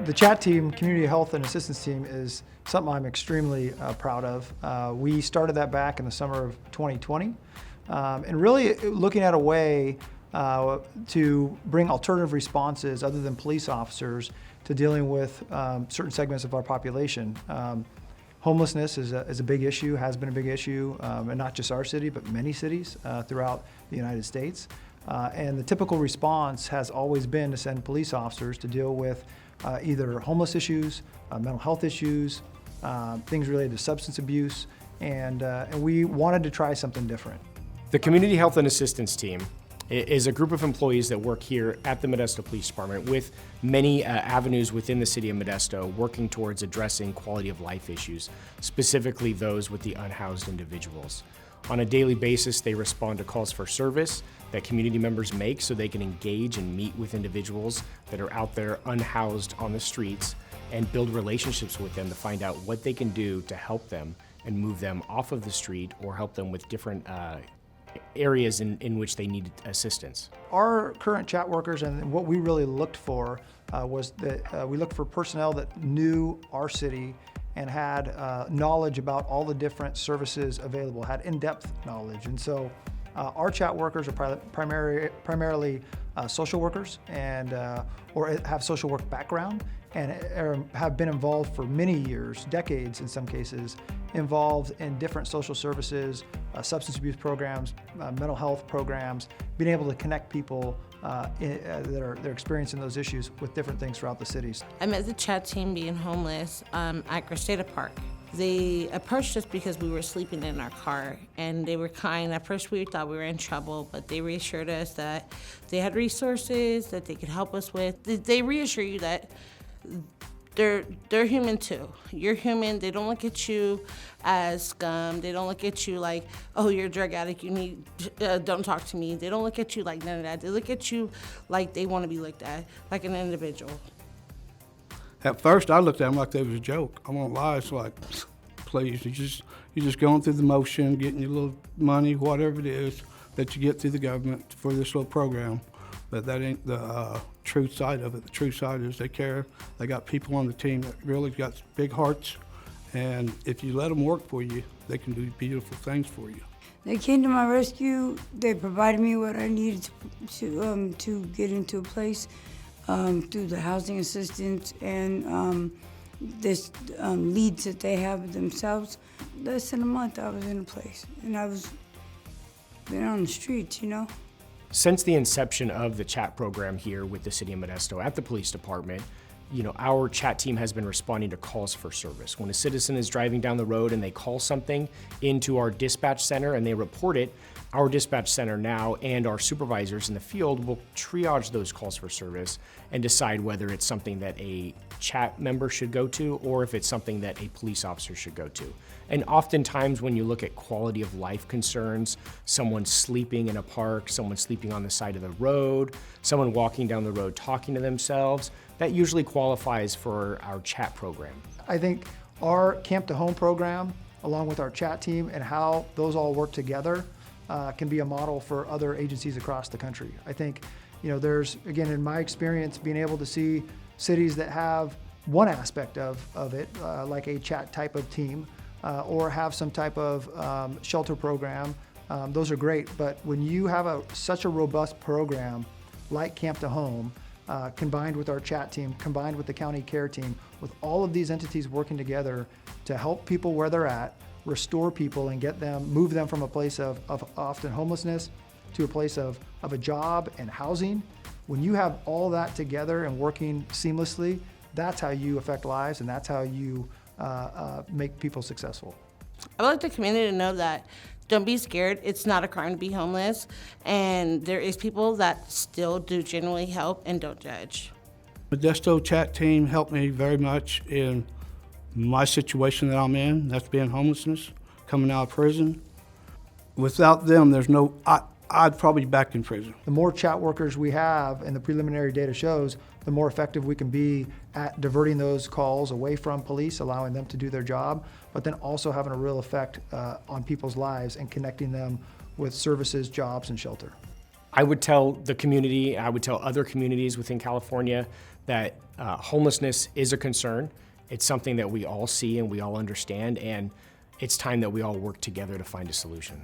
The chat team, Community Health and Assistance Team, is something I'm extremely proud of. We started that back in the summer of 2020, and really looking at a way to bring alternative responses other than police officers to dealing with certain segments of our population. Homelessness is a big issue, has been a big issue, and not just our city, but many cities throughout the United States. And the typical response has always been to send police officers to deal with either homeless issues, mental health issues, things related to substance abuse, and we wanted to try something different. The Community Health and Assistance Team is a group of employees that work here at the Modesto Police Department with many avenues within the city of Modesto working towards addressing quality of life issues, specifically those with the unhoused individuals. On a daily basis, they respond to calls for service that community members make so they can engage and meet with individuals that are out there unhoused on the streets and build relationships with them to find out what they can do to help them and move them off of the street or help them with different areas in which they need assistance. Our current chat workers, and what we really looked for was that we looked for personnel that knew our city and had knowledge about all the different services available, had in-depth knowledge. And so our chat workers are primarily social workers and or have social work background and have been involved for many years, decades in some cases, involved in different social services, substance abuse programs, mental health programs, being able to connect people that are experiencing those issues with different things throughout the cities. I met the chat team being homeless at Crestata Park. They approached us because we were sleeping in our car, and they were kind. At first we thought we were in trouble, but they reassured us that they had resources that they could help us with. They reassure you that they're human too. You're human. They don't look at you as scum. They don't look at you like, oh, you're a drug addict, you need, don't talk to me. They don't look at you like none of that. They look at you like they want to be looked at, like an individual. At first, I looked at them like they was a joke. I won't lie. It's like, please, you're just going through the motion, getting your little money, whatever it is that you get through the government for this little program. But that ain't the true side of it. The true side is they care. They got people on the team that really got big hearts, and if you let them work for you, they can do beautiful things for you. They came to my rescue. They provided me what I needed to get into a place through the housing assistance and this leads that they have themselves. Less than a month, I was in a place, and I was been on the streets, you know. Since the inception of the chat program here with the City of Modesto at the Police Department, our chat team has been responding to calls for service. When a citizen is driving down the road and they call something into our dispatch center and they report it, our dispatch center now and our supervisors in the field will triage those calls for service and decide whether it's something that a chat member should go to or if it's something that a police officer should go to. And oftentimes when you look at quality of life concerns, someone sleeping in a park, someone sleeping on the side of the road, someone walking down the road talking to themselves, that usually qualifies for our chat program. I think our Camp2Home program, along with our chat team and how those all work together, can be a model for other agencies across the country. I think, there's, again, in my experience, being able to see cities that have one aspect of it, like a chat type of team, or have some type of shelter program, those are great. But when you have such a robust program like Camp2Home, combined with our chat team, combined with the county care team, with all of these entities working together to help people where they're at, restore people and move them from a place of often homelessness to a place of a job and housing. When you have all that together and working seamlessly, that's how you affect lives and that's how you make people successful. I would like the community to know that don't be scared. It's not a crime to be homeless, and there is people that still do genuinely help and don't judge. The Modesto chat team helped me very much in my situation that I'm in, that's being homelessness, coming out of prison. Without them, I'd probably be back in prison. The more chat workers we have, and the preliminary data shows, the more effective we can be at diverting those calls away from police, allowing them to do their job, but then also having a real effect on people's lives and connecting them with services, jobs, and shelter. I would tell the community, I would tell other communities within California that homelessness is a concern. It's something that we all see and we all understand, and it's time that we all work together to find a solution.